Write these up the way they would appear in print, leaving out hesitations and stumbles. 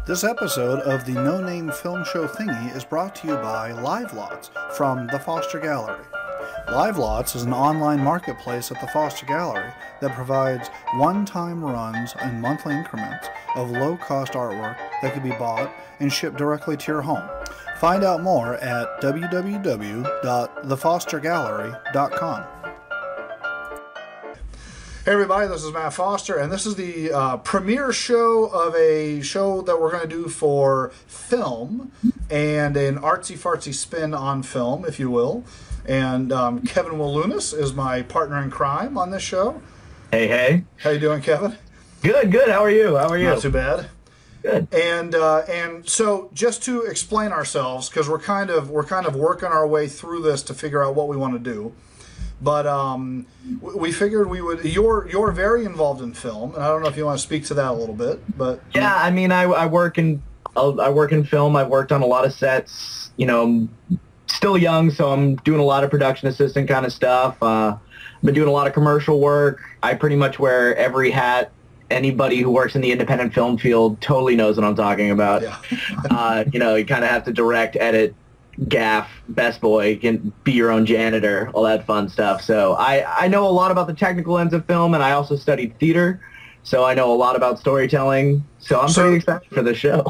This episode of the No Name Film Show Thingy is brought to you by Live Lots from the Foster Gallery. Live Lots is an online marketplace at the Foster Gallery that provides one-time runs in monthly increments of low-cost artwork that can be bought and shipped directly to your home. Find out more at www.thefostergallery.com. Hey everybody, this is Matt Foster, and this is the premiere show of a show that we're going to do for film, and an artsy-fartsy spin on film, if you will. And Kevin Walunas is my partner in crime on this show. Hey, hey. How you doing, Kevin? Good, good. How are you? How are you? Not too bad. Good. And so just to explain ourselves, because we're kind of working our way through this to figure out what we want to do. But we figured we would. You're very involved in film, and I don't know if you want to speak to that a little bit. But yeah, I mean, I work in film. I've worked on a lot of sets. You know, I'm still young, so I'm doing a lot of production assistant kind of stuff. I've been doing a lot of commercial work. I pretty much wear every hat. Anybody who works in the independent film field totally knows what I'm talking about. Yeah. You know, you kind of have to direct, edit, gaff, best boy, can be your own janitor, all that fun stuff. So I know a lot about the technical ends of film, and I also studied theater, so I know a lot about storytelling. So I'm pretty excited for the show.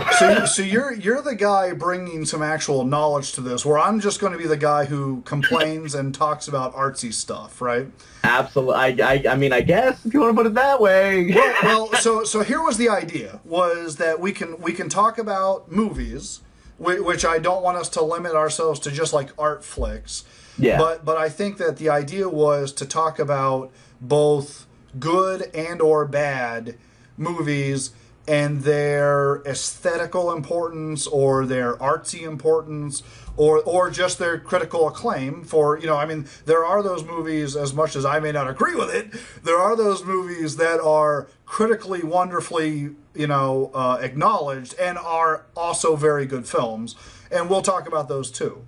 So you're the guy bringing some actual knowledge to this, where I'm just going to be the guy who complains and talks about artsy stuff, right? Absolutely. I mean, I guess if you want to put it that way. Well, so here was the idea: was that we can talk about movies, which I don't want us to limit ourselves to just like art flicks. Yeah. But I think that the idea was to talk about both good and or bad movies and their aesthetical importance or their artsy importance or just their critical acclaim for, you know, I mean, there are those movies, as much as I may not agree with it, there are those movies that are critically wonderfully, you know, acknowledged and are also very good films, and we'll talk about those too.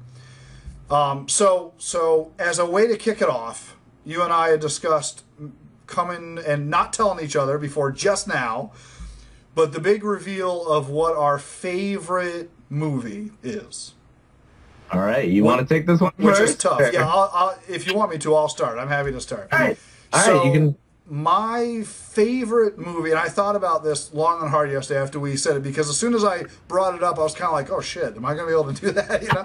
So as a way to kick it off, you and I had discussed coming and not telling each other before just now, but the big reveal of what our favorite movie is. All right, you want to take this one Which first? is tough. Yeah, I'll, if you want me to, I'll start. I'm happy to start. All right, So, you can. My favorite movie, and I thought about this long and hard yesterday after we said it, because as soon as I brought it up, I was kind of like, oh shit, am I going to be able to do that? You know?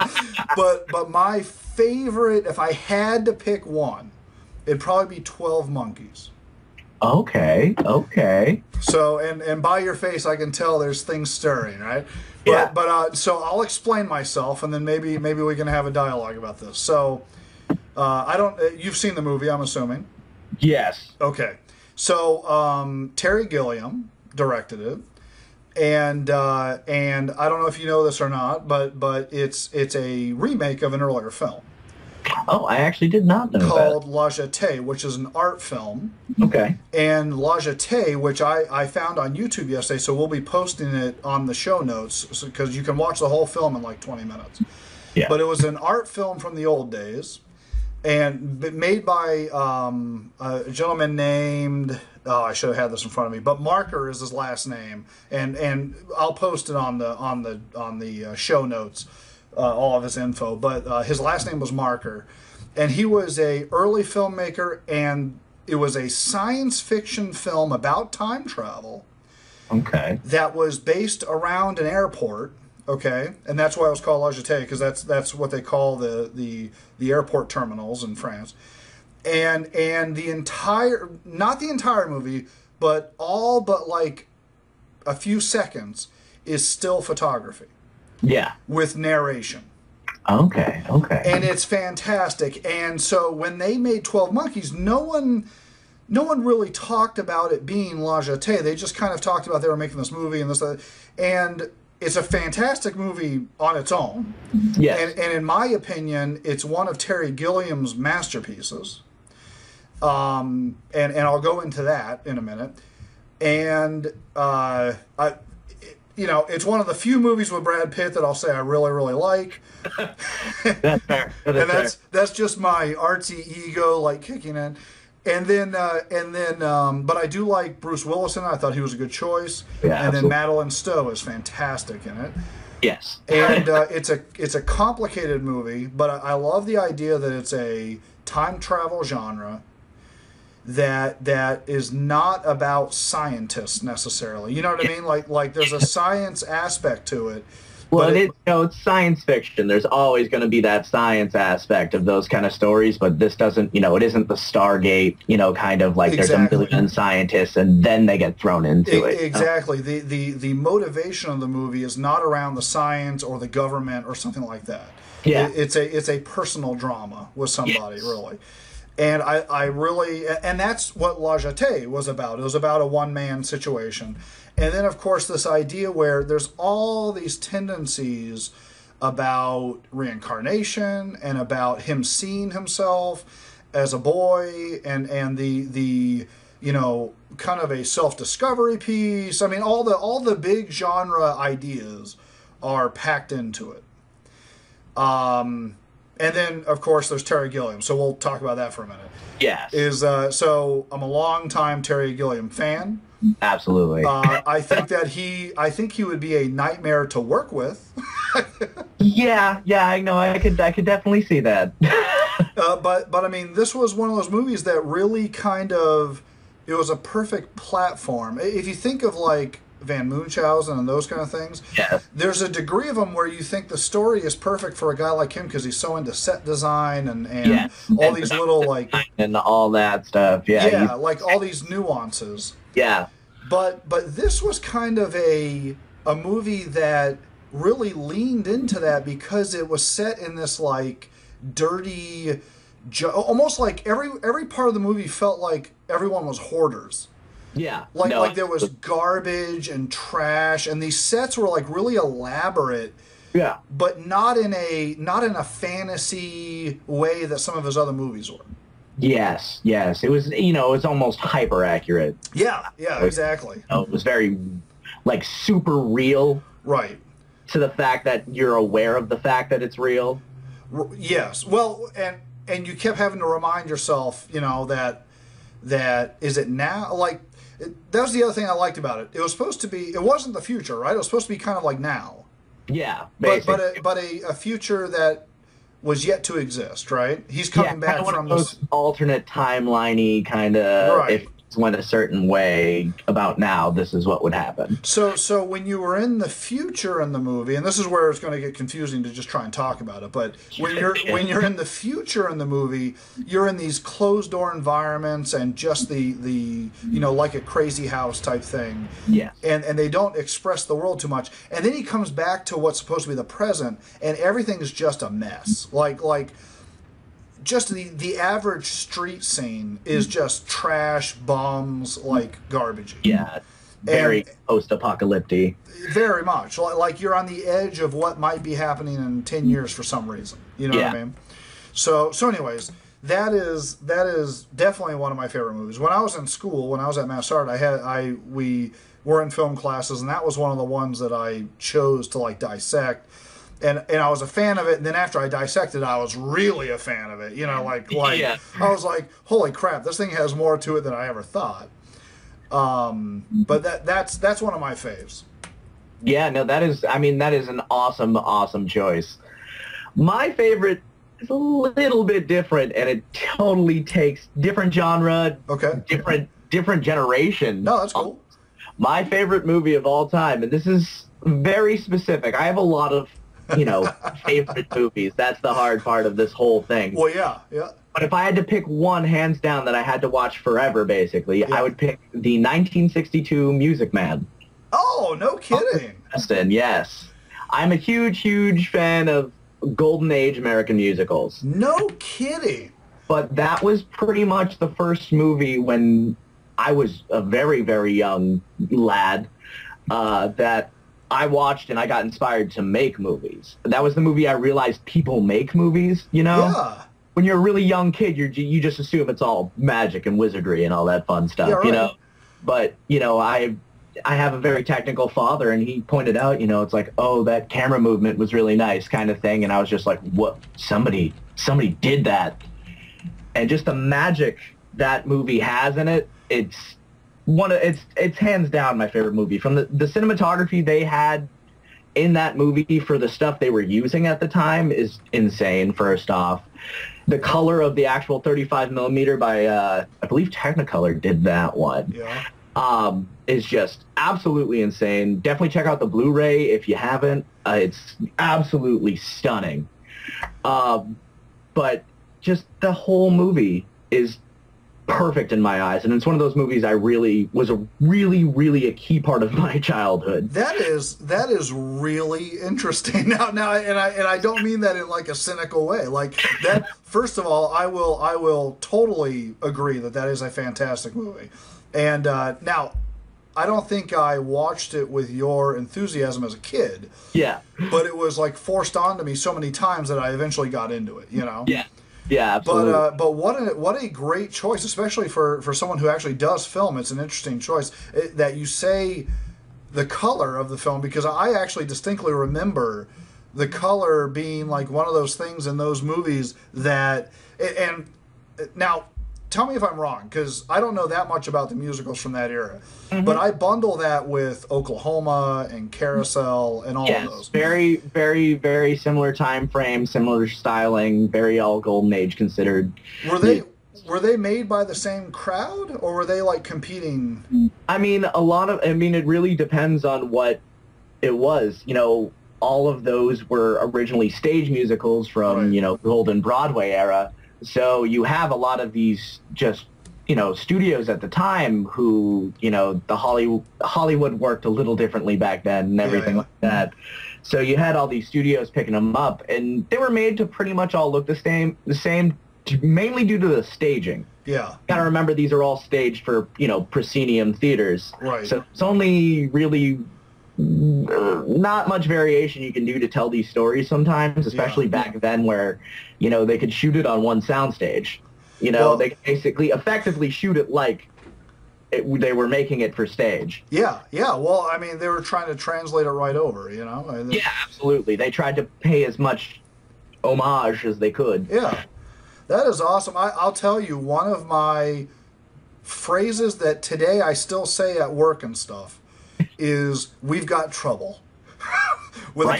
but my favorite, if I had to pick one, it'd probably be 12 Monkeys. Okay, okay. So, and by your face, I can tell there's things stirring, right? Yeah. But so I'll explain myself, and then maybe we can have a dialogue about this. So, I don't. You've seen the movie, I'm assuming. Yes. Okay. So, Terry Gilliam directed it, and I don't know if you know this or not, but it's a remake of an earlier film. Oh, I actually did not know called La Jetée, which is an art film. Okay. And La Jetée, which I found on YouTube yesterday, so we'll be posting it on the show notes, because you can watch the whole film in like 20 minutes. Yeah. But it was an art film from the old days, and made by a gentleman named, oh, I should have had this in front of me, but Marker is his last name, and I'll post it on the show notes. All of his info, but his last name was Marker, and he was a early filmmaker, and it was a science fiction film about time travel. Okay. That was based around an airport. Okay, and that's why it was called La Jetée, because that's what they call the airport terminals in France, and the entire, not the entire movie, but all but like a few seconds is still photography. Yeah. With narration. Okay, okay. And it's fantastic. And so when they made 12 Monkeys, no one really talked about it being La Jetée. They just kind of talked about they were making this movie and this, and it's a fantastic movie on its own. Yes. And in my opinion, it's one of Terry Gilliam's masterpieces. And I'll go into that in a minute. And you know, it's one of the few movies with Brad Pitt that I'll say I really, really like. That's fair. And that's just my artsy ego, like, kicking in. But I do like Bruce Willis in it. I thought he was a good choice. Yeah, and absolutely. then Madeline Stowe is fantastic in it. Yes. And it's a complicated movie, but I love the idea that it's a time travel genre that is not about scientists necessarily. You know what I mean? Like there's a science aspect to it. Well, it's science fiction. There's always going to be that science aspect of those kind of stories, but this doesn't, it isn't the Stargate, kind of like Exactly. There's a million scientists and then they get thrown into it. Exactly. The motivation of the movie is not around the science or the government or something like that. Yeah. It's a personal drama with somebody, really. And I really, and that's what La Jetée was about. It was about a one-man situation. And then, of course, this idea where there's all these tendencies about reincarnation and about him seeing himself as a boy and the kind of a self-discovery piece. I mean, all the big genre ideas are packed into it. And then, of course, there's Terry Gilliam. So we'll talk about that for a minute. Yes. So I'm a long-time Terry Gilliam fan. Absolutely. I think he would be a nightmare to work with. Yeah, I know. I could definitely see that. But I mean, this was one of those movies that really it was a perfect platform. If you think of like Van Munchausen and those kind of things, there's a degree of them where you think the story is perfect for a guy like him because he's so into set design and all these little like and all that stuff. Like all these nuances. Yeah. But this was kind of a movie that really leaned into that because it was set in this like dirty, almost like every part of the movie felt like everyone was hoarders. Yeah. Like there was garbage and trash, and these sets were like really elaborate. Yeah. But not in a fantasy way that some of his other movies were. Yes. It was, it's almost hyper accurate. Yeah, exactly. It was very, like, super real. Right. To the fact that you're aware of the fact that it's real. Yes. Well, and you kept having to remind yourself, that is it now? Like, that was the other thing I liked about it. It was supposed to be, it wasn't the future, right? It was supposed to be kind of like now. Yeah, basically. But a future that was yet to exist, right? He's coming back from those alternate timeline-y kind of, right. If it went a certain way about now, this is what would happen. So when you were in the future in the movie, and this is where it's going to get confusing to just try and talk about it, but when you're in the future in the movie, you're in these closed door environments and just the like a crazy house type thing. Yeah. And they don't express the world too much. And then he comes back to what's supposed to be the present, and everything is just a mess. Like just the average street scene is just trash, bums, like garbage. Yeah, very post-apocalyptic. Very much. Like you're on the edge of what might be happening in 10 years for some reason. You know what I mean? So anyways, that is definitely one of my favorite movies. When I was in school, when I was at Mass Art, we were in film classes, and that was one of the ones that I chose to like dissect. And I was a fan of it, and then after I dissected, I was really a fan of it. I was like, holy crap, this thing has more to it than I ever thought. But that's one of my faves. Yeah, no, that is an awesome choice. My favorite is a little bit different, and it totally takes different genre, different generation. No, that's cool. My favorite movie of all time, and this is very specific. I have a lot of favorite movies. That's the hard part of this whole thing. Well, yeah. But if I had to pick one, hands down, that I had to watch forever, basically, I would pick the 1962 Music Man. Oh, no kidding. Austin, yes. I'm a huge fan of Golden Age American musicals. No kidding. But that was pretty much the first movie when I was a very, very young lad that I watched and I got inspired to make movies. That was the movie I realized people make movies, Yeah. When you're a really young kid, you just assume it's all magic and wizardry and all that fun stuff, Yeah, right. But, I have a very technical father, and he pointed out, it's like, oh, that camera movement was really nice kind of thing. And I was just like, what? Somebody did that. And just the magic that movie has in it, it's hands down my favorite movie. From the cinematography they had in that movie for the stuff they were using at the time is insane. First off, the color of the actual 35 millimeter by I believe Technicolor did that one. Yeah. Is just absolutely insane. Definitely check out the Blu-ray if you haven't. It's absolutely stunning. But just the whole movie is perfect in my eyes, and it's one of those movies was a really a key part of my childhood. That is really interesting. Now, and I don't mean that in like a cynical way. Like that. First of all, I will totally agree that is a fantastic movie. And now, I don't think I watched it with your enthusiasm as a kid. Yeah. But it was like forced onto me so many times that I eventually got into it. You know. Yeah. Yeah, absolutely. But what a great choice, especially for someone who actually does film. It's an interesting choice that you say the color of the film, because I actually distinctly remember the color being like one of those things in those movies that. And now, tell me if I'm wrong, because I don't know that much about the musicals from that era. Mm-hmm. But I bundle that with Oklahoma and Carousel and all of those. Very, very, very similar time frame, similar styling, very all golden age considered. Were they made by the same crowd, or were they like competing? I mean, it really depends on what it was. You know, all of those were originally stage musicals from, Golden Broadway era. So you have a lot of these just, studios at the time who, the Hollywood worked a little differently back then and everything like that. So you had all these studios picking them up, and they were made to pretty much all look the same, mainly due to the staging. Yeah. Got to remember these are all staged for, proscenium theaters. Right. So it's only really not much variation you can do to tell these stories sometimes, especially back then where, they could shoot it on one soundstage. They could basically effectively shoot it like they were making it for stage. Yeah. Well, I mean, they were trying to translate it right over, Yeah, absolutely. They tried to pay as much homage as they could. Yeah. That is awesome. I'll tell you, one of my phrases that today I still say at work and stuff is "we've got trouble." with a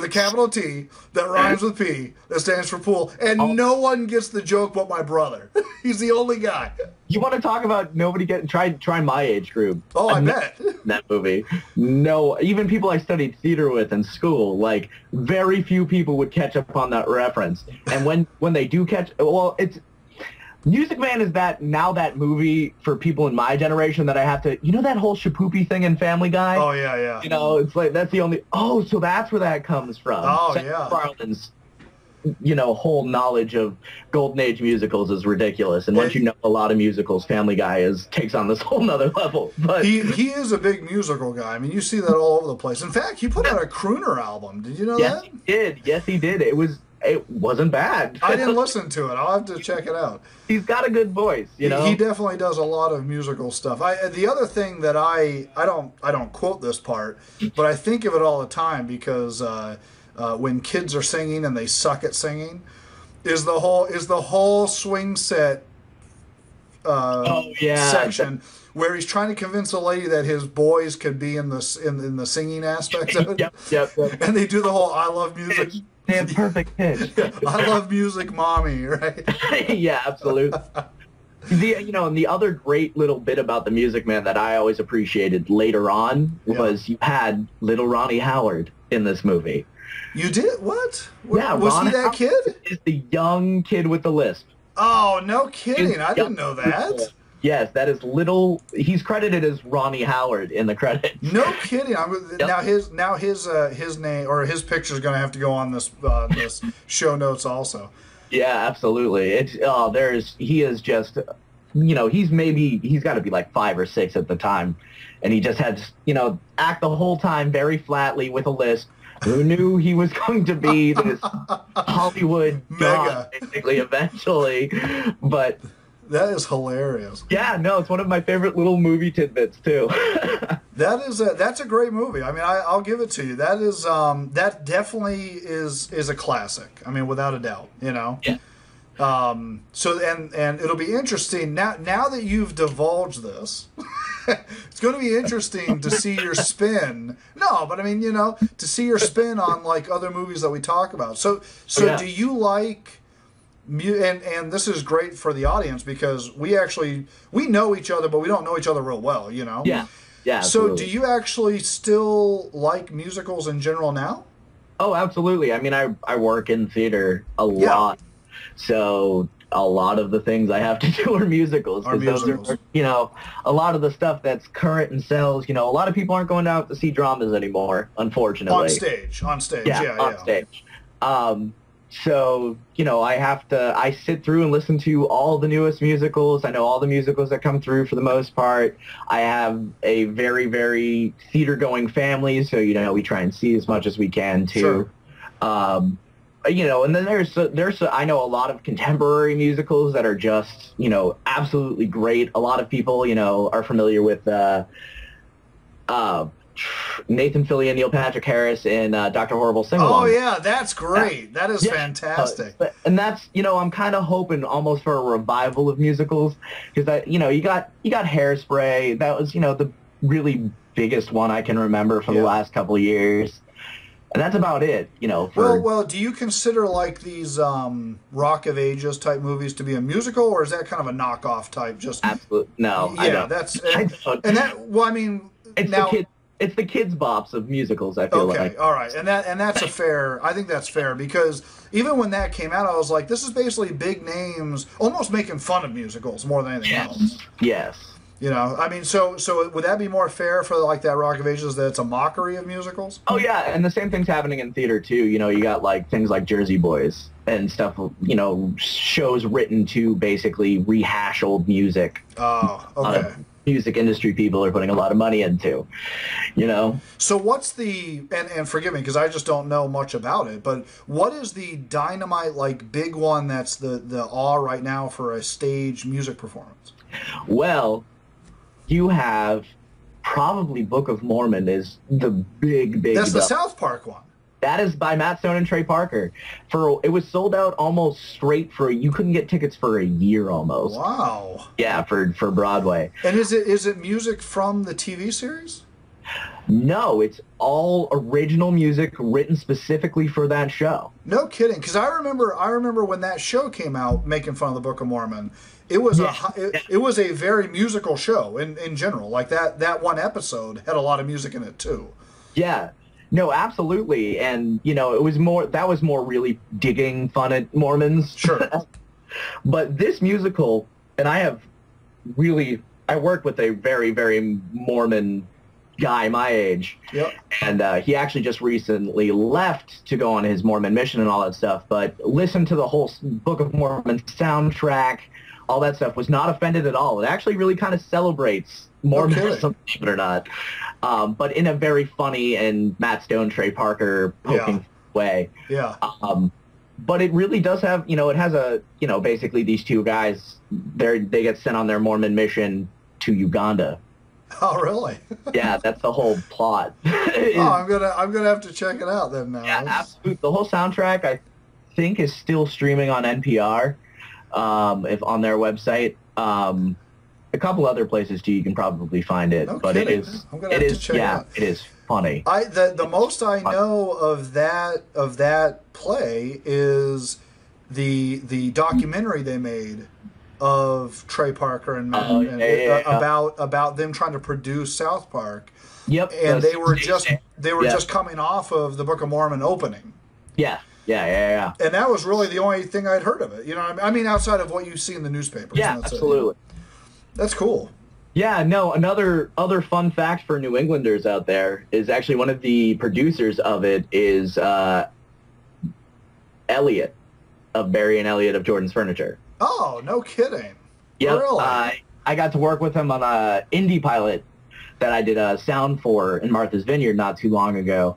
capital T that rhymes with P that stands for pool, and no one gets the joke but my brother. He's the only guy. You want to talk about nobody try my age group? Oh, I bet. That movie. No, even people I studied theater with in school, like very few people would catch up on that reference. And when they do catch, it's Music Man is that movie for people in my generation that I have to, that whole Shapoopy thing in Family Guy? Oh, yeah. It's like, that's the only, so that's where that comes from. Oh, Seth yeah. MacFarlane's, whole knowledge of Golden Age musicals is ridiculous. And once you know a lot of musicals, Family Guy takes on this whole nother level. But he is a big musical guy. I mean, you see that all over the place. In fact, he put out a crooner album. Did you know that? Yes, he did. It wasn't bad. I didn't listen to it. I'll have to check it out. He's got a good voice, He definitely does a lot of musical stuff. The other thing that I don't quote this part, but I think of it all the time because when kids are singing and they suck at singing, is the whole swing set section where he's trying to convince a lady that his boys could be in the singing aspect of it. Yep. And they do the whole "I love music." They have perfect pitch. I love music, mommy, right? Yeah, absolutely. And the other great little bit about the Music Man that I always appreciated later on was you had little Ronnie Howard in this movie. You did? What? Yeah, was Ron he that Howard kid? Is the young kid with the lisp. Oh, no kidding! I didn't know that. Yes, that is little. He's credited as Ronnie Howard in the credits. No kidding. Now his name or his picture is going to have to go on this show notes also. Yeah, absolutely. He is just, he's got to be like 5 or 6 at the time, and he just had act the whole time very flatly with a lisp. Who knew he was going to be this Hollywood mega basically eventually, but. That is hilarious. Yeah, no, it's one of my favorite little movie tidbits too. That's a great movie. I mean, I'll give it to you. That definitely is a classic. I mean, without a doubt. Yeah. So and it'll be interesting now that you've divulged this. It's going to be interesting to see your spin. No, but I mean, to see your spin on like other movies that we talk about. So Yeah. do you like? And this is great for the audience because we know each other, but we don't know each other real well. Yeah. Yeah. So Absolutely. do you actually still like musicals in general now? Oh, absolutely. I mean, I work in theater a Yeah. lot, so a lot of the things I have to do are musicals. Are 'Cause those musicals. are, a lot of the stuff that's current and sells. A lot of people aren't going out to see dramas anymore, unfortunately. On stage. Yeah, on stage. So, I sit through and listen to all the newest musicals. I know all the musicals that come through for the most part. I have a very, very theater-going family, so, we try and see as much as we can, too. Sure. And then there's I know a lot of contemporary musicals that are just, absolutely great. A lot of people, are familiar with Nathan Fillion, Neil Patrick Harris in Dr. Horrible Sing-Along. Oh yeah, that's great. That is fantastic. And that's, I'm kind of hoping almost for a revival of musicals because you got Hairspray. That was, the really biggest one I can remember from the last couple of years. And that's about it, Well, do you consider like these Rock of Ages type movies to be a musical, or is that kind of a knockoff type? Just absolutely no. Yeah, I don't. that's I don't. and that. Well, I mean, It's the kids' bops of musicals, I feel like. Okay, all right, and that's I think that's fair because even when that came out, I was like, this is basically big names almost making fun of musicals more than anything else. Yes. I mean, so would that be more fair for like that Rock of Ages that it's a mockery of musicals? Oh yeah, and the same thing's happening in theater too. You got like things like Jersey Boys and stuff. Shows written to basically rehash old music. Oh, okay. Music industry people are putting a lot of money into, So what's the and forgive me because I just don't know much about it, but what is the dynamite like big one that's the awe right now for a stage music performance? Well, you have probably Book of Mormon is the big. That's the South Park one. That is by Matt Stone and Trey Parker. It was sold out almost straight you couldn't get tickets for a year almost. Wow. Yeah, for Broadway. And is it music from the TV series? No, it's all original music written specifically for that show. No kidding, because I remember when that show came out, making fun of the Book of Mormon. It was it was a very musical show in general. Like that one episode had a lot of music in it too. Yeah. No, absolutely. And, that was more really digging fun at Mormons. Sure. But this musical, and I worked with a very, very Mormon guy my age. Yep. And he actually just recently left to go on his Mormon mission and all that stuff. But listened to the whole Book of Mormon soundtrack, all that stuff, was not offended at all. It actually really kind of celebrates Mormonism, believe it or not. But in a very funny and Matt Stone, Trey Parker poking way. Yeah. But it really does have, it has basically these two guys, they get sent on their Mormon mission to Uganda. Oh, really? Yeah, that's the whole plot. I'm gonna have to check it out then now. Yeah, absolutely. The whole soundtrack, I think, is still streaming on NPR, if on their website. A couple other places too, you can probably find it, No but kidding. it is. I'm gonna have to check it out. It is funny. The most I know of that play is the documentary they made of Trey Parker and Matt about them trying to produce South Park. Yep. And they were just coming off of the Book of Mormon opening. Yeah. And that was really the only thing I'd heard of it. You know what I mean? Outside of what you see in the newspapers. Yeah, absolutely. That's cool. Yeah, no, other fun fact for New Englanders out there is actually one of the producers of it is Elliot of Barry and Elliot of Jordan's Furniture. Oh, no kidding. Yep. Really? I got to work with him on a indie pilot that I did a sound for in Martha's Vineyard not too long ago.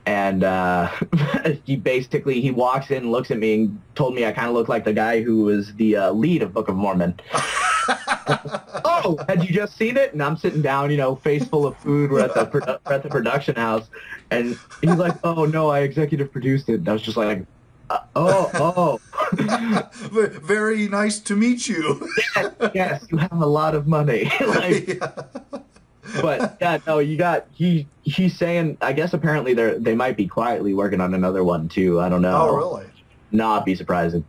And he walks in, looks at me, and told me I kind of look like the guy who was the lead of Book of Mormon. Oh, had you just seen it? And I'm sitting down, face full of food. We're at the production house, and he's like, "Oh no, I executive produced it." And I was just like, Oh. Very nice to meet you. Yes, you have a lot of money. Like, Yeah. but yeah, no, he's saying, I guess apparently they might be quietly working on another one too. I don't know. Oh, really? Not be surprised if,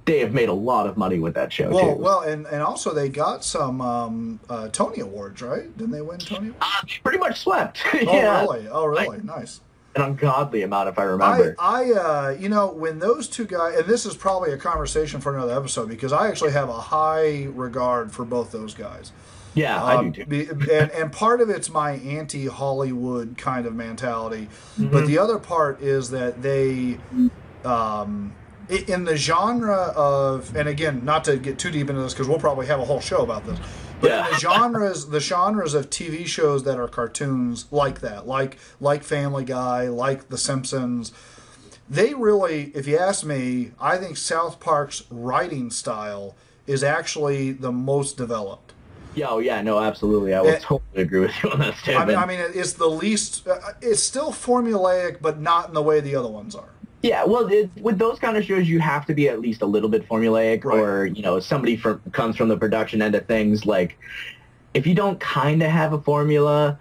they have made a lot of money with that show too. Well, and also they got some Tony Awards, right? Didn't they win Tony Awards? Pretty much swept. Oh, Yeah. really? Oh, really? Nice. An ungodly amount, if I remember. When those two guys, and this is probably a conversation for another episode, because I actually have a high regard for both those guys. Yeah, I do too. And part of it's my anti-Hollywood kind of mentality, but the other part is that they, in the genre of, and again, not to get too deep into this because we'll probably have a whole show about this, but in the genres of TV shows that are cartoons like that, like Family Guy, like The Simpsons, they really, if you ask me, I think South Park's writing style is actually the most developed. Yeah, oh yeah, no, absolutely. I will totally agree with you on that statement. I mean, it's the least. It's still formulaic, but not in the way the other ones are. Yeah, well, with those kind of shows, you have to be at least a little bit formulaic, right. Or somebody comes from the production end of things. Like, if you don't kind of have a formula,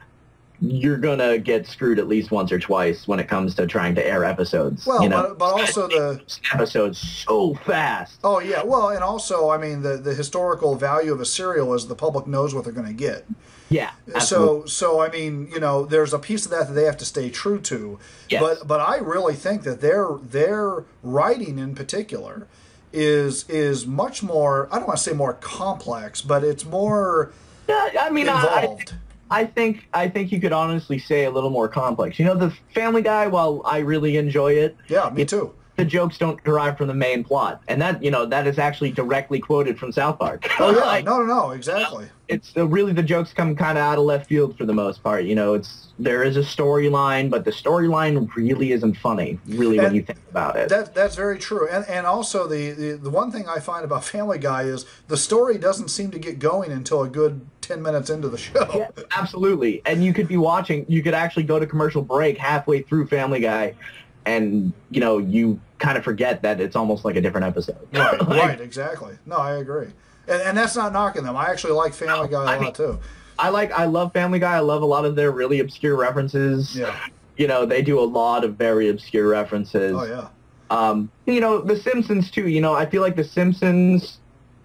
you're gonna get screwed at least once or twice when it comes to trying to air episodes. Well, but also the episodes so fast. Oh yeah, well, and also, I mean, the historical value of a serial is the public knows what they're going to get. Yeah. Absolutely. So I mean, there's a piece of that they have to stay true to. Yes. But I really think that their writing in particular is much more. I don't want to say more complex, but it's more. Yeah, I mean, involved. I think you could honestly say a little more complex. The Family Guy, while I really enjoy it. Yeah, me too. The jokes don't derive from the main plot, and that that is actually directly quoted from South Park. Oh yeah, no, exactly. It's really the jokes come kind of out of left field for the most part. There is a storyline, but the storyline really isn't funny, when you think about it. That's very true, and also the one thing I find about Family Guy is the story doesn't seem to get going until a good 10 minutes into the show. Yeah, absolutely, and you could actually go to commercial break halfway through Family Guy, and you kind of forget that it's almost like a different episode. Right, right, exactly. No, I agree, and that's not knocking them. I actually like Family Guy a lot too. I love Family Guy. I love a lot of their really obscure references. Yeah. They do a lot of very obscure references. Oh yeah. The Simpsons too. I feel like the Simpsons,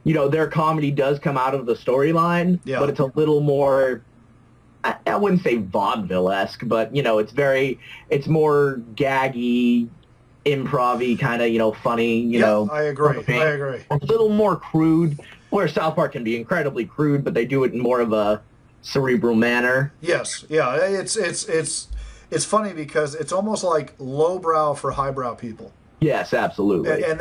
their comedy does come out of the storyline, but it's a little more. I wouldn't say vaudeville-esque, but it's more gaggy, improv-y, kind of funny. I agree. A little more crude, where South Park can be incredibly crude, but they do it in more of a cerebral manner. Yes, yeah, it's funny because it's almost like lowbrow for highbrow people. Yes, absolutely. And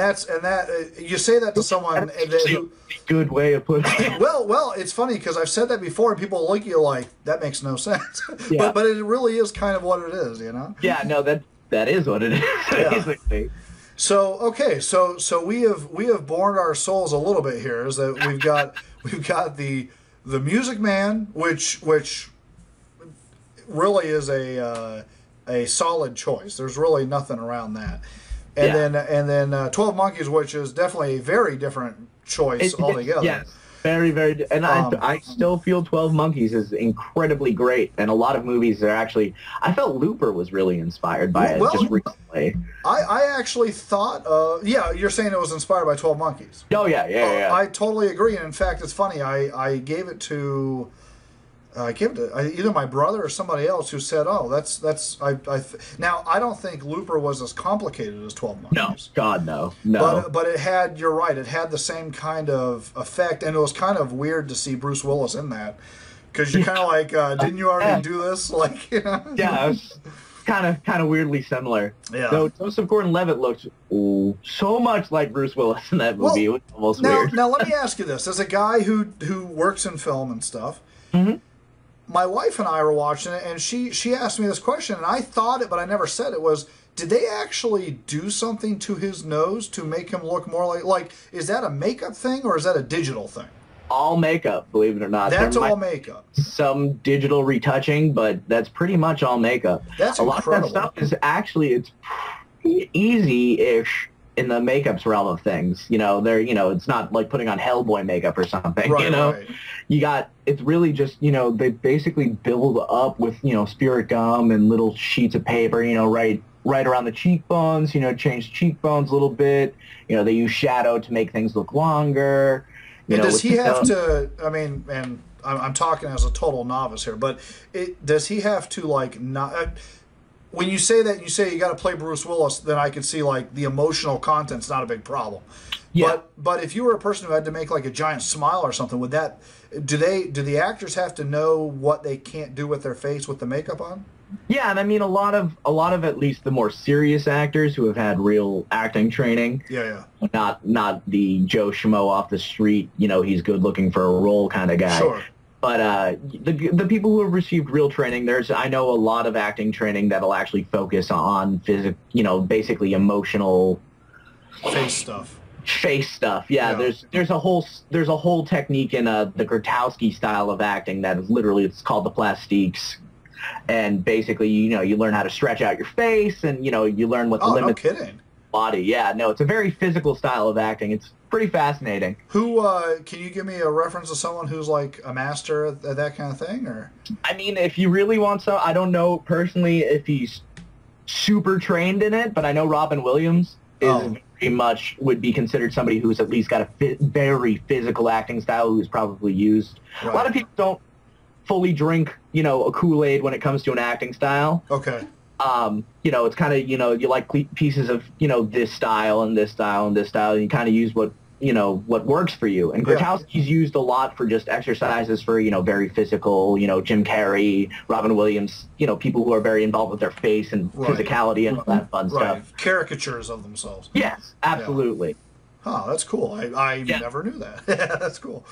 you say that to someone who, good way of putting it. Well, it's funny because I've said that before, and people look at you like that makes no sense. Yeah. but it really is kind of what it is, Yeah, no, that is what it is. Basically. So okay, so we have borne our souls a little bit here. Is that we've got the Music Man, which really is a solid choice. There's really nothing around that. And then 12 Monkeys, which is definitely a very different choice altogether. Yes, very, very. And I still feel 12 Monkeys is incredibly great. And a lot of movies are actually. I felt Looper was really inspired by it just recently. I actually thought, you're saying it was inspired by 12 Monkeys. Oh yeah. I totally agree. And in fact, it's funny. I gave it to. Either my brother or somebody else who said, "Oh, that's." Now I don't think Looper was as complicated as 12 Monkeys. No, God, no. But it had. You're right. It had the same kind of effect, and it was kind of weird to see Bruce Willis in that because you're kind of like, didn't you already do this? Like, Yeah, it was kind of weirdly similar. Yeah. So Joseph Gordon-Levitt looked so much like Bruce Willis in that movie. Well, it was almost weird. Now let me ask you this: as a guy who works in film and stuff. Mm-hmm. My wife and I were watching it, and she asked me this question, and I thought it, but I never said it, was, did they actually do something to his nose to make him look more like, is that a makeup thing, or is that a digital thing? All makeup, believe it or not. That's all makeup. Some digital retouching, but that's pretty much all makeup. That's a lot incredible. of that stuff is actually, easy-ish in the makeup's realm of things. It's not like putting on Hellboy makeup or something. Right, right. It's really just, they basically build up with, spirit gum and little sheets of paper, right around the cheekbones, change cheekbones a little bit. They use shadow to make things look longer. And does he have to, I mean, and I'm talking as a total novice here, but does he have to, like, not... When you say that, you got to play Bruce Willis, then I could see, like, the emotional content's not a big problem. Yeah. But if you were a person who had to make, like, a giant smile or something, would that... Do the actors have to know what they can't do with their face with the makeup on? Yeah, and I mean a lot of at least the more serious actors who have had real acting training. Yeah. Not the Joe Schmo off the street, he's good looking for a role kind of guy. Sure. But the people who have received real training, I know a lot of acting training that'll actually focus on basically emotional face stuff. Yeah. There's a whole technique in the Grotowski style of acting that is literally, it's called the plastiques. And basically, you learn how to stretch out your face, and you learn what the limits no kidding. Body. Yeah, no, it's a very physical style of acting. It's pretty fascinating. Who can you give me a reference of someone who's like a master at that kind of thing? Or I mean, if you really want some, I don't know personally if he's super trained in it, but I know Robin Williams is very much would be considered somebody who's at least got a very physical acting style, who's probably used. Right. A lot of people don't fully drink, a Kool-Aid when it comes to an acting style. Okay. It's kind of, you like pieces of, this style and this style and this style, and you kind of use what works for you. And Grotowski's used a lot for just exercises for, very physical, Jim Carrey, Robin Williams, people who are very involved with their face and physicality and all that fun stuff. Caricatures of themselves. Yes, absolutely. Yeah. Oh, that's cool. I never knew that. That's cool.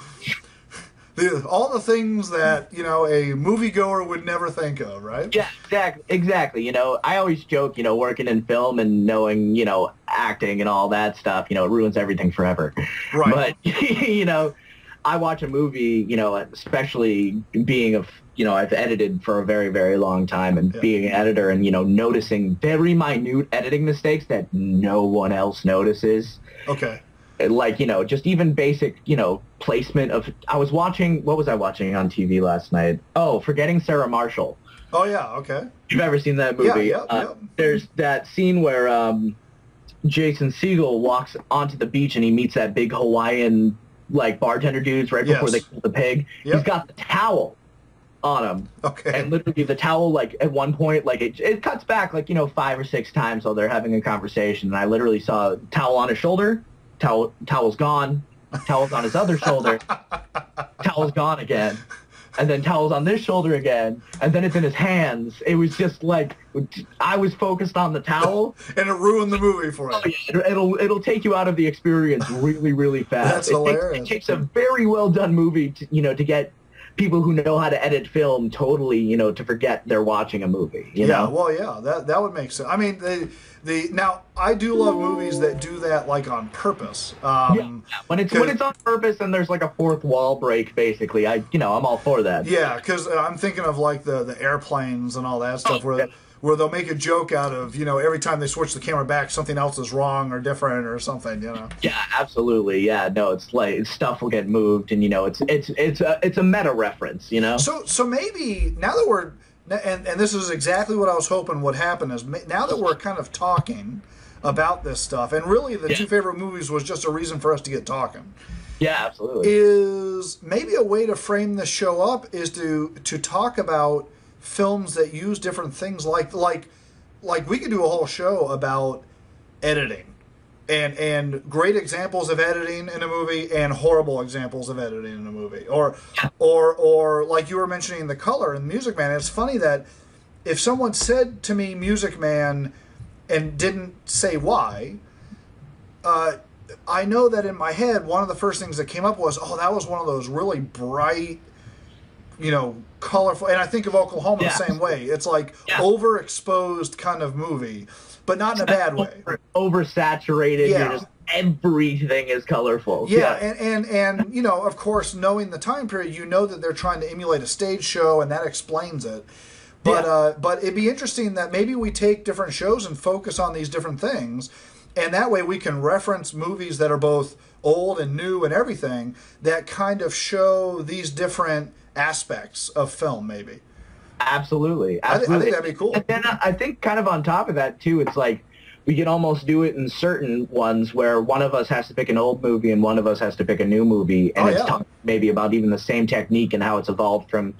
All the things that, a moviegoer would never think of, right? Yeah, exactly. I always joke, working in film and knowing, acting and all that stuff, it ruins everything forever. Right. But, I watch a movie, especially being I've edited for a very, very long time, and being an editor and, noticing very minute editing mistakes that no one else notices. Okay. Like, just even basic, placement of... what was I watching on TV last night? Oh, Forgetting Sarah Marshall. Oh, yeah, okay. You've ever seen that movie? Yeah. There's that scene where Jason Segel walks onto the beach and he meets that big Hawaiian, bartender dudes right before they kill the pig. Yep. He's got the towel on him. Okay. And literally the towel, at one point, it cuts back, 5 or 6 times while they're having a conversation, and I literally saw a towel on his shoulder, towel's gone, towel's on his other shoulder, towel's gone again, and then towel's on this shoulder again, and then it's in his hands. It was just I was focused on the towel. And it ruined the movie for you. Oh, yeah, it'll take you out of the experience really, really fast. That's hilarious. It takes a very well done movie to get people who know how to edit film totally, to forget they're watching a movie. You know? Well, that would make sense. I mean, now I do love movies that do that on purpose. When it's on purpose and there's a fourth wall break, basically, I'm all for that. Yeah, because I'm thinking of the airplanes and all that stuff where they'll make a joke out of, every time they switch the camera back, something else is wrong or different or something, Yeah, absolutely. Yeah, no, it's stuff will get moved, and it's a meta reference, So maybe now that we're and this is exactly what I was hoping would happen is now that we're kind of talking about this stuff, and really the 2 favorite movies was just a reason for us to get talking. Yeah, absolutely. Is maybe a way to frame this show up is to talk about films that use different things like we could do a whole show about editing and great examples of editing in a movie and horrible examples of editing in a movie or like you were mentioning the color in Music Man. It's funny that if someone said to me Music Man and didn't say why, I know that in my head one of the first things that came up was, that was one of those really bright, colorful, and I think of Oklahoma the same way. It's overexposed kind of movie, but not in a bad way. Oversaturated. Yeah. Everything is colorful. Yeah, and of course, knowing the time period, that they're trying to emulate a stage show, and that explains it. But it'd be interesting that maybe we take different shows and focus on these different things, and that way we can reference movies that are both old and new and everything that kind of show these different aspects of film, maybe. Absolutely. I think that'd be cool. And then I think kind of on top of that, too, it's like we can almost do it in certain ones where one of us has to pick an old movie and one of us has to pick a new movie, and it's talking maybe about even the same technique and how it's evolved from,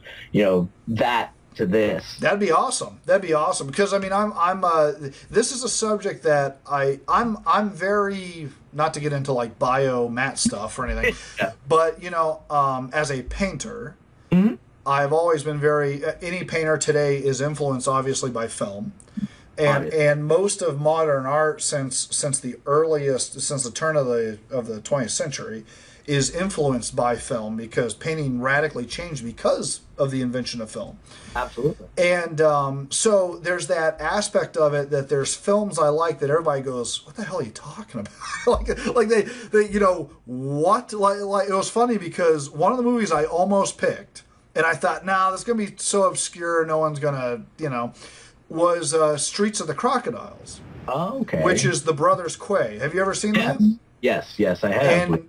that to this. That'd be awesome. That'd be awesome because I mean, this is a subject that I'm very, not to get into like bio Matt stuff or anything, but as a painter, I've always been any painter today is influenced obviously by film. And most of modern art since the turn of the 20th century is influenced by film because painting radically changed because of the invention of film. Absolutely. And so there's that aspect of it that there's films I like that everybody goes, what the hell are you talking about? like they what? Like it was funny because one of the movies I almost picked and I thought, nah, that's going to be so obscure no one's going to, was Streets of the Crocodiles. Oh, okay. Which is the brothers Quay. Have you ever seen that? Yes, I have. And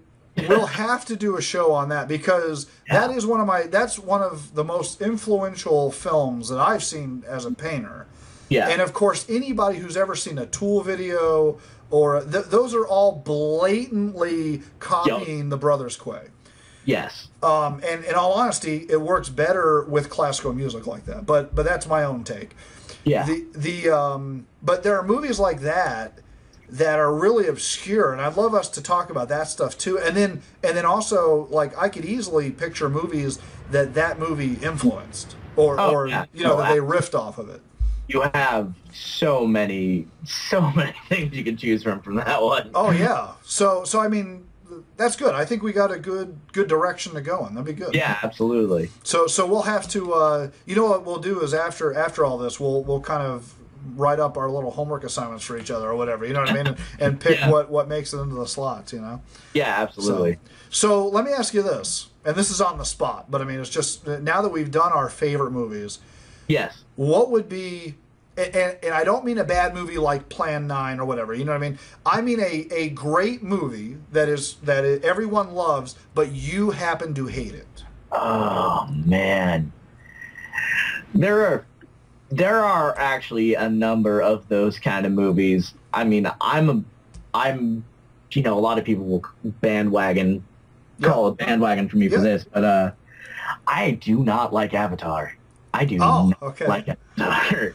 we'll have to do a show on that because that's one of the most influential films that I've seen as a painter. Yeah. And of course, anybody who's ever seen a Tool video or those are all blatantly copying the brothers Quay. Yes. And in all honesty, it works better with classical music like that. But that's my own take. Yeah. But there are movies like that are really obscure, and I'd love us to talk about that stuff too. And then also, like, I could easily picture movies that movie influenced, or that they riffed off of it. You have so many things you can choose from that one. Oh yeah. So I mean, that's good. I think we got a good direction to go in. That'd be good. Yeah, absolutely. So we'll have to. What we'll do is after all this, we'll kind of write up our little homework assignments for each other or whatever. You know what I mean? And pick what makes it into the slots. Yeah, absolutely. So let me ask you this, and this is on the spot, but I mean, it's just now that we've done our favorite movies. Yes. What would be? And I don't mean a bad movie like Plan 9 or whatever, you know what I mean? I mean a great movie that everyone loves, but you happen to hate it. Oh, man. There are actually a number of those kind of movies. I mean, I'm a lot of people will call it bandwagon for me for this, but I do not like Avatar. I do not like Avatar.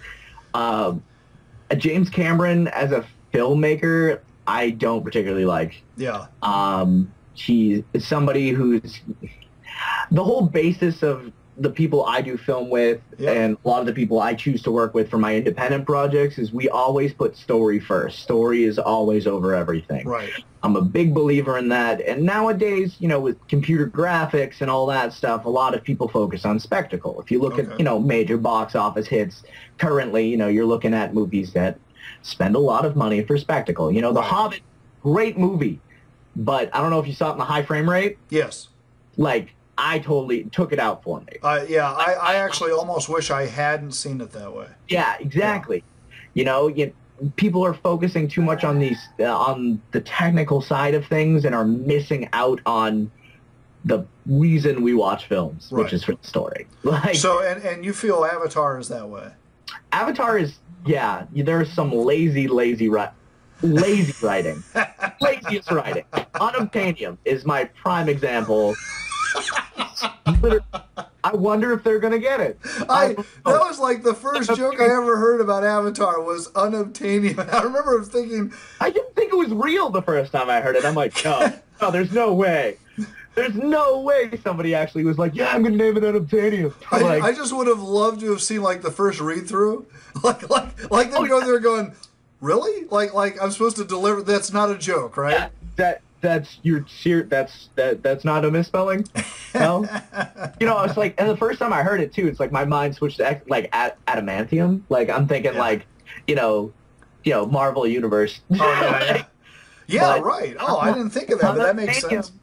James Cameron as a filmmaker, I don't particularly like. Yeah. He is somebody who's the whole basis of the people I do film with and a lot of the people I choose to work with for my independent projects is we always put story first. Story is always over everything. Right. I'm a big believer in that. And nowadays, with computer graphics and all that stuff, a lot of people focus on spectacle. If you look at, major box office hits currently, you're looking at movies that spend a lot of money for spectacle. The Hobbit, great movie, but I don't know if you saw it in the high frame rate. Yes. I totally took it out for me. I actually almost wish I hadn't seen it that way. Yeah, exactly. Yeah. People are focusing too much on the technical side of things and are missing out on the reason we watch films, which is for the story. So, and you feel Avatar is that way? Avatar is, there's some lazy writing. Laziest writing. Unobtainium is my prime example. I wonder if they're gonna get it. That was like the first joke I ever heard about Avatar was unobtainium. I remember thinking, I didn't think it was real the first time I heard it. I'm like, no, there's no way. There's no way somebody actually was like, I'm gonna name it unobtainium. I just would have loved to have seen like the first read through, like them go there going, really? Like I'm supposed to deliver? That's not a joke, right? That's not a misspelling. No, it's like, and the first time I heard it too, it's like my mind switched to adamantium. Like I'm thinking Marvel Universe. Oh yeah, right. Oh, I didn't think of that, but that makes sense.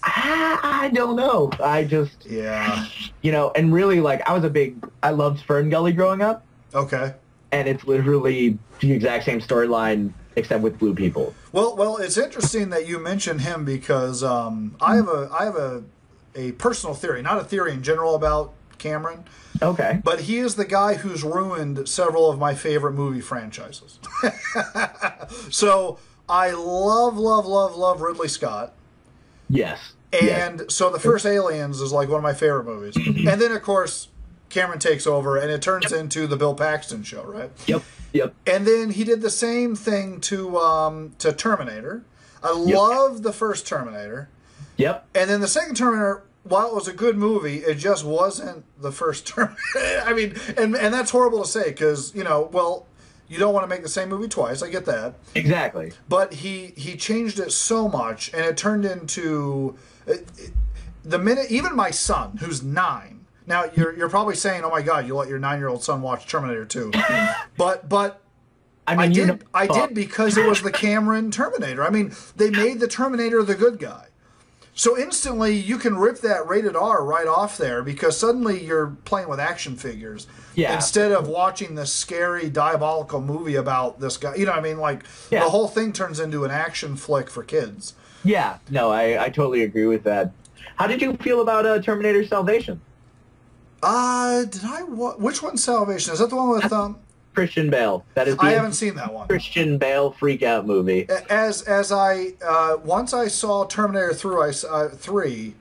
I don't know. I just, Yeah. you know, and really, like, I loved Fern Gully growing up, Okay. and it's literally the exact same storyline except with blue people. Well, it's interesting that you mentioned him because I have a personal theory, not a theory in general about Cameron, Okay. but he is the guy who's ruined several of my favorite movie franchises. So I love Ridley Scott. Yes. And so the first Aliens is like one of my favorite movies. And then, of course, Cameron takes over and it turns into the Bill Paxton show, right? Yep. And then he did the same thing to Terminator. I loved the first Terminator. Yep. And then the second Terminator, while it was a good movie, it just wasn't the first Terminator. I mean, and that's horrible to say because, you know, well, you don't want to make the same movie twice. I get that. Exactly. But he changed it so much, and it turned into the minute. Even my son, who's 9. Now you're probably saying, "Oh my God, you let your 9-year-old son watch Terminator 2," but I mean, I did because it was the Cameron Terminator. I mean, they made the Terminator the good guy. So instantly, you can rip that rated R right off there because suddenly you're playing with action figures instead of watching this scary, diabolical movie about this guy. You know what I mean? Like, the whole thing turns into an action flick for kids. Yeah, no, I totally agree with that. How did you feel about Terminator Salvation? Which one's Salvation? Is that the one with Christian Bale? That is. I haven't seen that one. Christian Bale freak out movie. As I once I saw Terminator 3,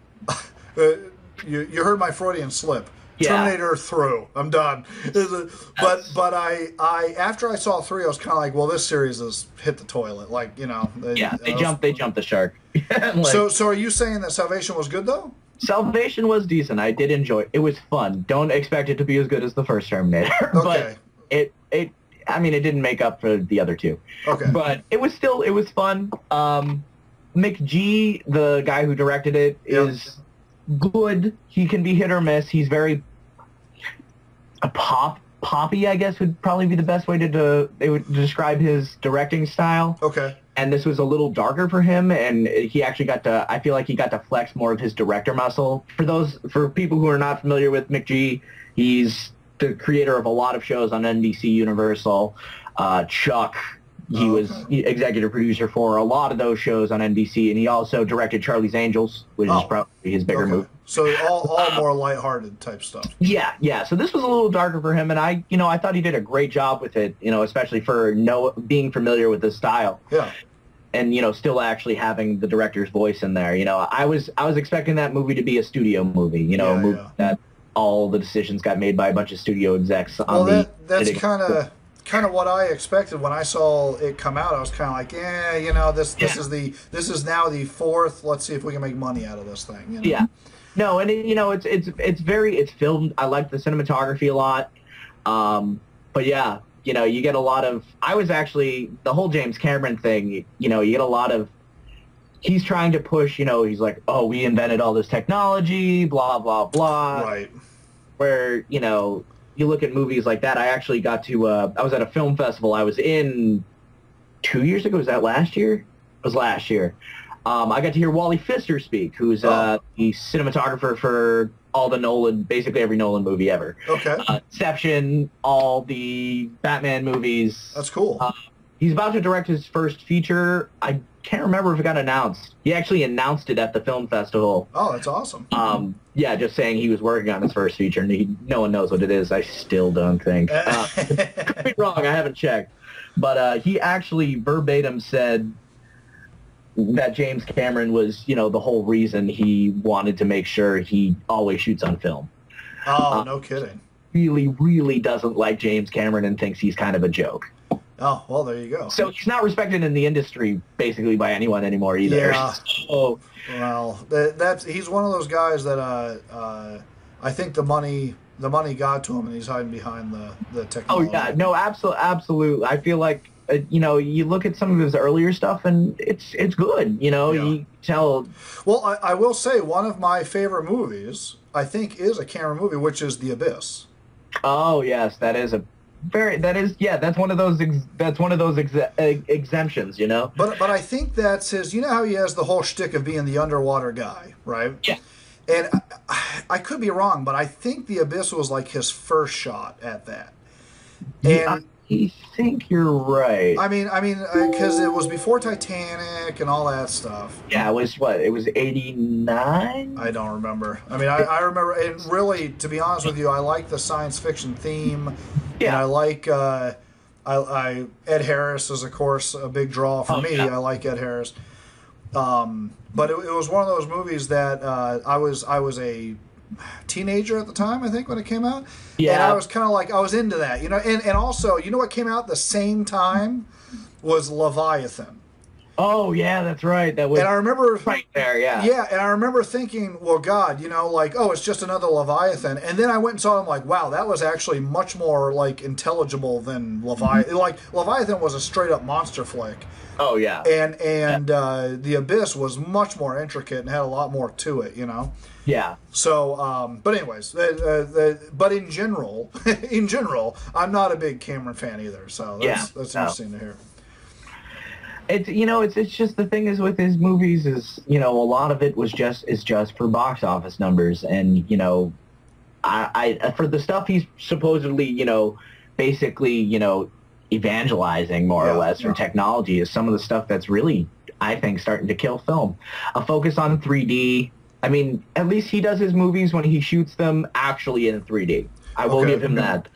you heard my Freudian slip. Yeah. Terminator through. I'm done. But I after I saw 3, I was kind of like, well, this series has hit the toilet. Like, you know. They jumped the shark. Like, so are you saying that Salvation was good though? Salvation was decent. I did enjoy it. It was fun. Don't expect it to be as good as the first Terminator. Okay. But it it didn't make up for the other two. Okay. But it was fun. McG, the guy who directed it, is good. He can be hit or miss. He's very poppy, I guess, would probably be the best way to describe his directing style. Okay. And this was a little darker for him, and he actually I feel like he got to flex more of his director muscle. For people who are not familiar with McG, he's the creator of a lot of shows on NBC Universal. Chuck, he was executive producer for a lot of those shows on NBC, and he also directed Charlie's Angels, which is probably his bigger movie. So all more lighthearted type stuff. Yeah. So this was a little darker for him, and I thought he did a great job with it, especially for being familiar with the style. Yeah. And, still actually having the director's voice in there. I was expecting that movie to be a studio movie, a movie that all the decisions got made by a bunch of studio execs. That's kind of what I expected when I saw it come out. I was kind of like, this is now the 4th. Let's see if we can make money out of this thing. Yeah. No, and it's filmed. I like the cinematography a lot. But yeah, you get a lot of, the whole James Cameron thing, you get a lot of, he's trying to push, he's like, oh, we invented all this technology, blah, blah, blah. Right. Where, you look at movies like that. I actually got to, I was at a film festival I was in 2 years ago. Was that last year? It was last year. I got to hear Wally Pfister speak, who's the cinematographer for all the Nolan, basically every Nolan movie ever. Okay. Inception, all the Batman movies. That's cool. He's about to direct his first feature. I can't remember if it got announced. He actually announced it at the film festival. Oh, that's awesome. Yeah, just saying he was working on his first feature, and no one knows what it is. I still don't think. Could be wrong. I haven't checked. But he actually verbatim said that James Cameron was, the whole reason he wanted to make sure he always shoots on film. Oh, no kidding. Really, really doesn't like James Cameron and thinks he's kind of a joke. Oh, well, there you go. So he's not respected in the industry basically by anyone anymore either. Yeah. So, well, he's one of those guys that I think the money got to him, and he's hiding behind the technology. Oh yeah, no, absolutely. I feel like you look at some of his earlier stuff, and it's good. You tell. Well, I will say one of my favorite movies, I think, is a Cameron movie, which is The Abyss. Oh yes, that is a That's one of those exemptions, you know. But I think that's his. You know how he has the whole shtick of being the underwater guy, right? Yeah. And I could be wrong, but I think The Abyss was like his first shot at that. And I think you're right. I mean, because it was before Titanic and all that stuff. Yeah, it was what? It was 89? I don't remember. I mean, I remember, and really, to be honest with you, I like the science fiction theme. Yeah. And I like, Ed Harris is, of course, a big draw for me. Yeah. I like Ed Harris. But it was one of those movies that I was a teenager at the time, I think, when it came out. Yeah. And I was kind of like, I was into that, you know. And also, you know what came out at the same time was Leviathan. Oh, yeah, that's right. That was, and I remember right there, yeah. Yeah, and I remember thinking, well, God, you know, like, oh, it's just another Leviathan. And then I went and saw it, I'm like, wow, that was actually much more, like, intelligible than Leviathan. Like, Leviathan was a straight-up monster flick. Oh, yeah. And The Abyss was much more intricate and had a lot more to it, you know? Yeah. So, but anyways, but in general, I'm not a big Cameron fan either. So that's interesting to hear. It's just the thing is with his movies is, you know, a lot of it is just for box office numbers. And, you know, I for the stuff he's supposedly, you know, basically, you know, evangelizing more or less from technology is some of the stuff that's really, I think, starting to kill film. A focus on 3D. I mean, at least he does his movies when he shoots them actually in 3D. I will give him that.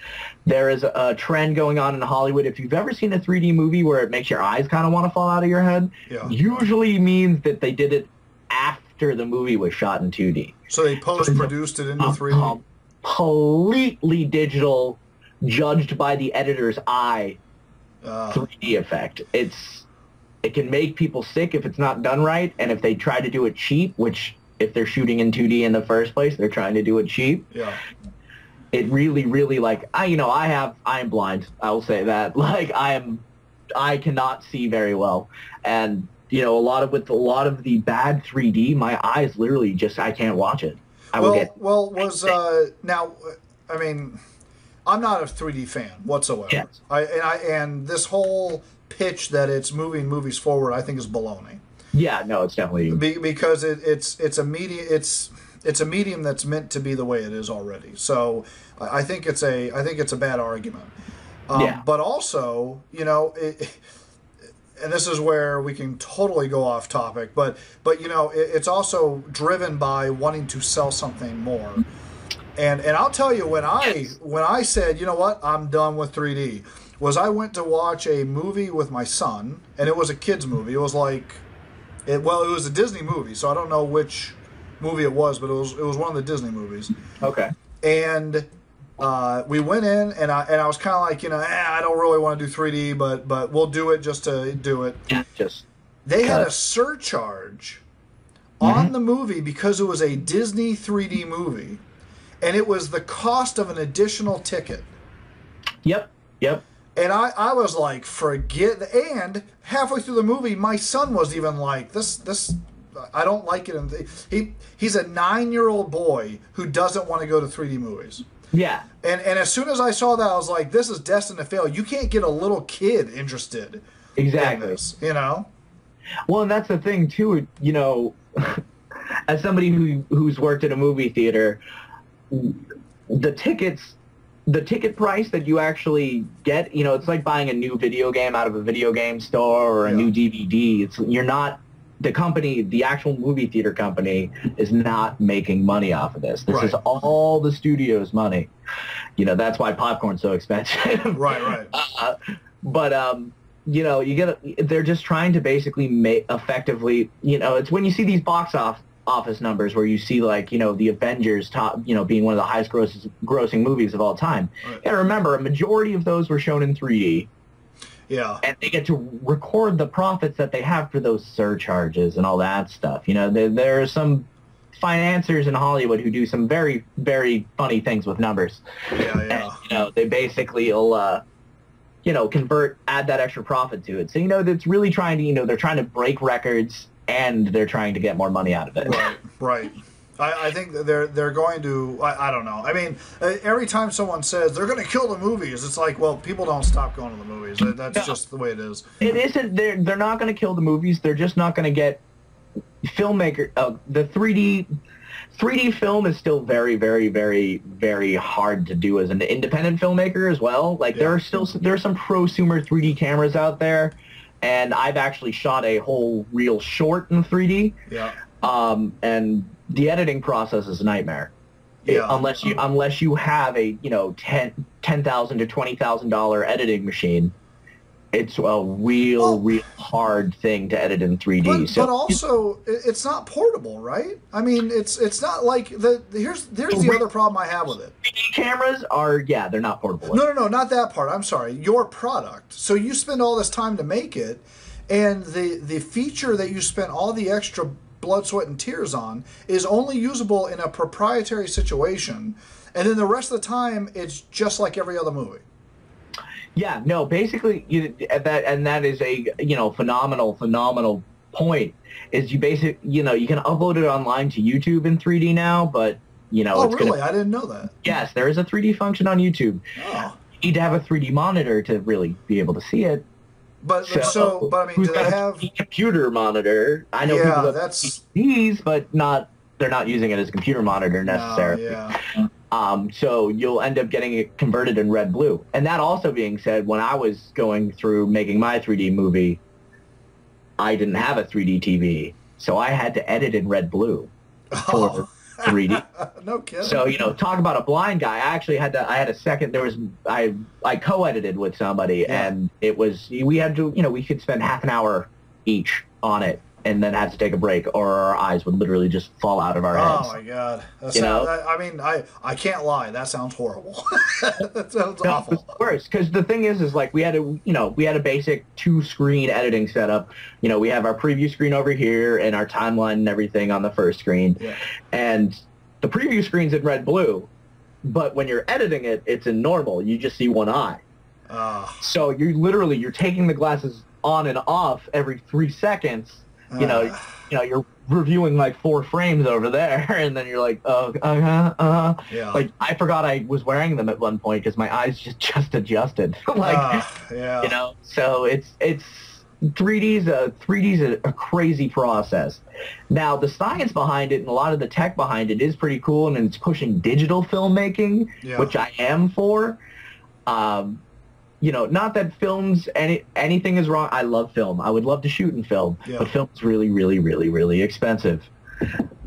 There is a trend going on in Hollywood. If you've ever seen a 3D movie where it makes your eyes kind of want to fall out of your head, usually means that they did it after the movie was shot in 2D. So they post-produced it into 3D? Completely digital, judged by the editor's eye, 3D effect. It can make people sick if it's not done right, and if they try to do it cheap, which if they're shooting in 2D in the first place, they're trying to do it cheap. Yeah. It really, really, like, I am blind. I will say that. Like, I cannot see very well. And, you know, with a lot of the bad 3D, my eyes literally just, I can't watch it. Now, I mean, I'm not a 3D fan whatsoever. Yes. And this whole pitch that it's moving movies forward, I think is baloney. Yeah, no, it's definitely because it's a medium that's meant to be the way it is already. So I think it's a bad argument. But also, you know, and this is where we can totally go off topic. But you know, it's also driven by wanting to sell something more. And I'll tell you, when I said, you know what, I'm done with 3D, was I went to watch a movie with my son, and it was a kids movie. It was like, it was a Disney movie, so I don't know which movie it was, but it was one of the Disney movies. Okay. And we went in, and I was kind of like, you know, I don't really want to do 3D, but we'll do it just to do it. Yeah, they had a surcharge on the movie because it was a Disney 3D movie, and it was the cost of an additional ticket. Yep. And I was like, forget. And halfway through the movie, my son was even like, this. I don't like it. And he's a 9-year-old boy who doesn't want to go to 3D movies. Yeah. And as soon as I saw that, I was like, this is destined to fail. You can't get a little kid interested. Exactly. In this, you know? Well, and that's the thing, too. You know, as somebody who's worked at a movie theater, the ticket price that you actually get, you know, it's like buying a new video game out of a video game store or a new DVD. The actual movie theater company is not making money off of this. This is all the studio's money. You know, that's why popcorn's so expensive. Right. You know, they're just trying to basically make effectively, you know, it's when you see these box office numbers where you see, like, you know, the Avengers being one of the highest grossing movies of all time. Right. And remember, a majority of those were shown in 3D. Yeah. And they get to record the profits that they have for those surcharges and all that stuff. You know, there are some financiers in Hollywood who do some very, very funny things with numbers. Yeah. And, you know, they basically will, add that extra profit to it. So, you know, that's really trying to, you know, they're trying to break records and they're trying to get more money out of it. Right. I think that they're going to. I don't know. I mean, every time someone says they're going to kill the movies, it's like, well, people don't stop going to the movies. That's just the way it is. It isn't. They're not going to kill the movies. They're just not going to get filmmaker. The 3D film is still very, very, very, very hard to do as an independent filmmaker as well. Like there are some prosumer 3D cameras out there, and I've actually shot a whole reel short in 3D. Yeah. And the editing process is a nightmare. Yeah. Unless you have a $10,000 to $20,000 editing machine, it's a real hard thing to edit in 3D. But also, it's not portable, right? I mean, it's not like here's the other problem I have with it. 3D cameras are they're not portable. No, not that part. I'm sorry. Your product. So you spend all this time to make it, and the feature that you spent all the extra blood, sweat, and tears on is only usable in a proprietary situation, and then the rest of the time it's just like every other movie. Yeah, no, basically that is a phenomenal point. Is you can upload it online to YouTube in 3D now, but I didn't know that. Yes, there is a 3D function on YouTube. Oh. You need to have a 3D monitor to really be able to see it. But I mean, do they have a computer monitor? I know people that have these, but they're not using it as a computer monitor necessarily. So you'll end up getting it converted in red blue. And that also being said, when I was going through making my 3D movie, I didn't have a 3D TV, so I had to edit in red blue for 3D. No kidding. So talk about a blind guy. I had a second. I co-edited with somebody, and it was we could spend half an hour each on it, and then have to take a break, or our eyes would literally just fall out of our heads. Oh my god! I mean, I can't lie. That sounds horrible. That sounds awful. It's worse, because the thing is like we had a basic 2-screen editing setup. We have our preview screen over here and our timeline and everything on the first screen, and the preview screen's in red blue, but when you're editing it, it's in normal. You just see one eye. So you're taking the glasses on and off every 3 seconds. You're reviewing like 4 frames over there, and then you're like, Like I forgot I was wearing them at one point because my eyes just adjusted. So it's 3D's a crazy process. Now the science behind it and a lot of the tech behind it is pretty cool, and it's pushing digital filmmaking, which I am for. Not that films, anything is wrong. I love film. I would love to shoot in film, but film's really, really, really, really expensive.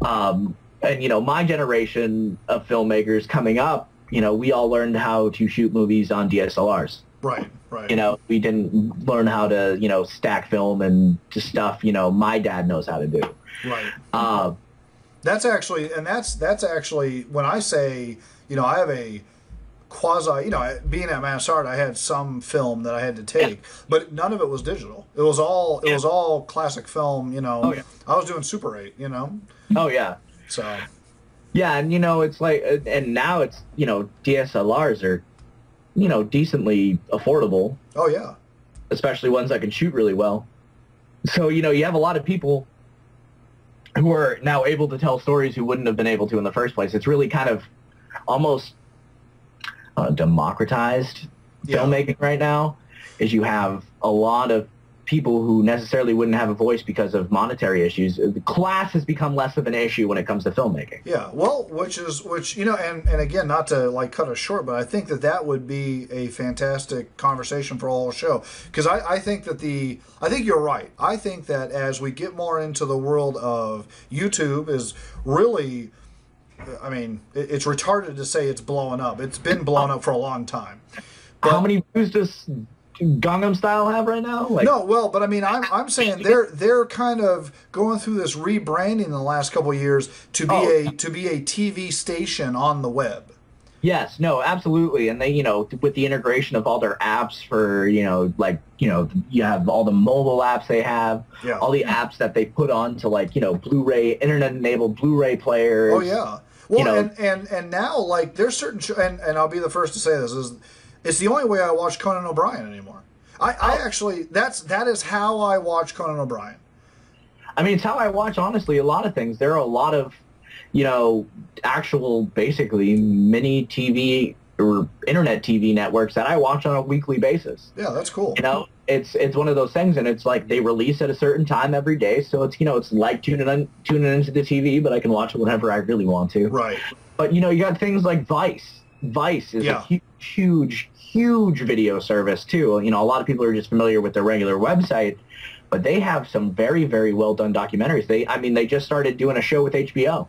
And, my generation of filmmakers coming up, we all learned how to shoot movies on DSLRs. Right. We didn't learn how to, stack film and just stuff, my dad knows how to do. Right. That's actually when I say, I have a quasi, being at Mass Art, I had some film that I had to take, but none of it was digital. It was all classic film. I was doing Super 8. Oh yeah. So. Yeah, and it's like, and now it's DSLRs are, decently affordable. Oh yeah. Especially ones that can shoot really well. So you have a lot of people who are now able to tell stories who wouldn't have been able to in the first place. It's really kind of almost democratized filmmaking right now, is you have a lot of people who necessarily wouldn't have a voice because of monetary issues. Class has become less of an issue when it comes to filmmaking. Yeah, well, which and again, not to like cut us short, but I think that would be a fantastic conversation for a whole show, because I think you're right. I think that as we get more into the world of YouTube is really, I mean, it's retarded to say it's blowing up. It's been blown up for a long time. But how many views does Gangnam Style have right now? But I mean, I'm saying they're kind of going through this rebranding in the last couple of years to be a TV station on the web. Yes, no, absolutely, and they, with the integration of all their apps for, you have all the mobile apps they have, all the apps that they put on to Blu-ray, internet-enabled Blu-ray players. Oh yeah, well, and now like there's certain and I'll be the first to say this is. It's the only way I watch Conan O'Brien anymore. I actually, that is how I watch Conan O'Brien. I mean, it's how I watch, honestly, a lot of things. There are a lot of, actual basically mini TV or internet TV networks that I watch on a weekly basis. Yeah, that's cool. It's one of those things, and it's like they release at a certain time every day, so it's like tuning into the TV, but I can watch it whenever I really want to. Right. But you got things like Vice. Vice is a huge video service too. A lot of people are just familiar with their regular website, but they have some very, very well done documentaries. They just started doing a show with HBO.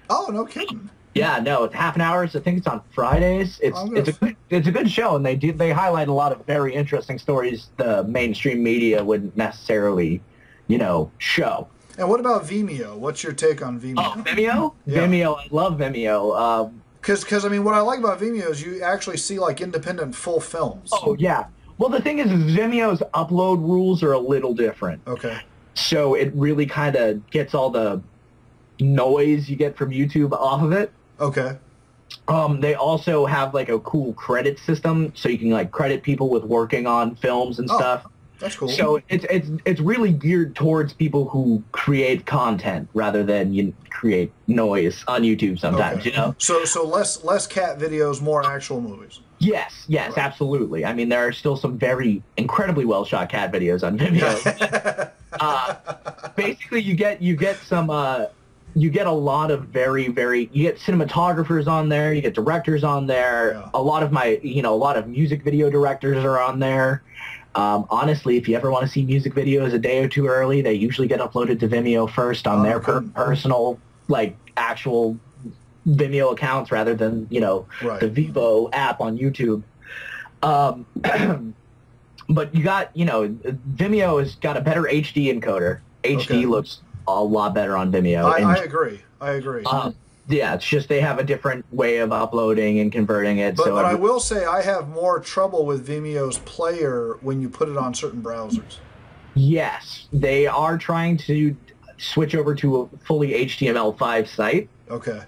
Oh, no kidding. Yeah, no, it's half an hour. So I think it's on Fridays. It's a good show, and they highlight a lot of very interesting stories the mainstream media wouldn't necessarily, show. And what about Vimeo? What's your take on Vimeo? Oh, Vimeo? Yeah. Vimeo, I love Vimeo. Because what I like about Vimeo is you actually see like independent full films. Oh yeah. Well, the thing is Vimeo's upload rules are a little different. Okay. So it really kind of gets all the noise you get from YouTube off of it. Okay. They also have like a cool credit system, so you can like credit people with working on films and stuff. That's cool. So it's really geared towards people who create content rather than create noise on YouTube sometimes. Okay. So less cat videos, more actual movies. Yes, right. Absolutely. There are still some very incredibly well shot cat videos on Vimeo. Basically, you get some. You get a lot of you get cinematographers on there, you get directors on there. Yeah. A lot of music video directors are on there. Honestly, if you ever want to see music videos a day or two early, they usually get uploaded to Vimeo first on their personal, like, actual Vimeo accounts rather than, the Vivo app on YouTube. But you got, Vimeo has got a better HD encoder. HD looks a lot better on Vimeo. I agree. Yeah, it's just they have a different way of uploading and converting it. But I will say I have more trouble with Vimeo's player when you put it on certain browsers. Yes, they are trying to switch over to a fully HTML5 site. Okay.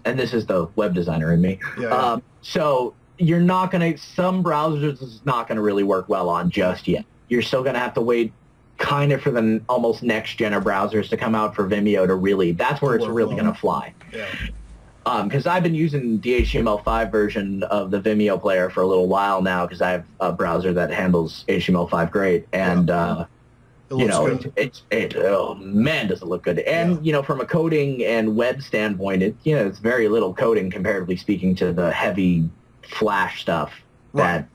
And this is the web designer in me. Yeah. So you're not going to, some browsers is not going to really work well on just yet. You're still going to have to wait kind of for the almost next gen of browsers to come out for Vimeo to really, that's where it's really going to fly. Yeah. Because I've been using the HTML5 version of the Vimeo player for a little while now because I have a browser that handles HTML5 great. And, oh man, does it look good. And, from a coding and web standpoint, it's very little coding comparatively speaking to the heavy Flash stuff that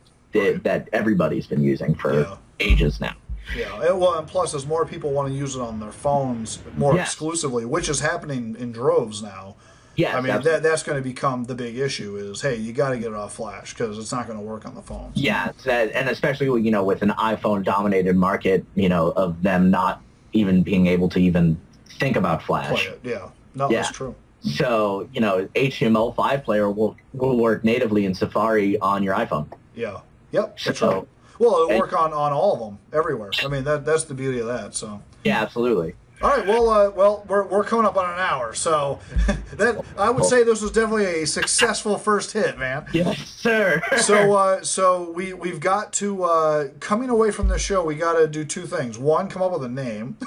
everybody's been using for ages now. Yeah, and plus as more people want to use it on their phones more exclusively, which is happening in droves now. Yeah, that's going to become the big issue is, hey, you got to get it off Flash because it's not going to work on the phones. Yeah, and especially, with an iPhone-dominated market, of them not even being able to even think about Flash. Play it. Yeah, that's true. So, HTML5 player will work natively in Safari on your iPhone. Yeah. Yep, that's right. Well, it'll work on all of them, everywhere. That's the beauty of that. So. Yeah, absolutely. All right. Well, we're coming up on an hour, so that I would say this was definitely a successful first hit, man. Yes, sir. So we've got to coming away from this show, we got to do two things. One, come up with a name.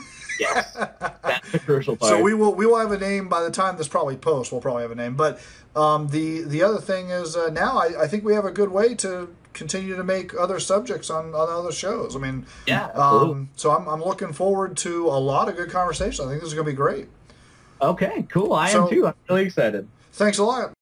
Yes, that's the crucial part. So we will have a name by the time this probably posts. We'll probably have a name, but the other thing is now I think we have a good way to continue to make other subjects on other shows. Absolutely. So I'm looking forward to a lot of good conversation. I think this is going to be great. Okay, cool. I am too. I'm really excited. Thanks a lot.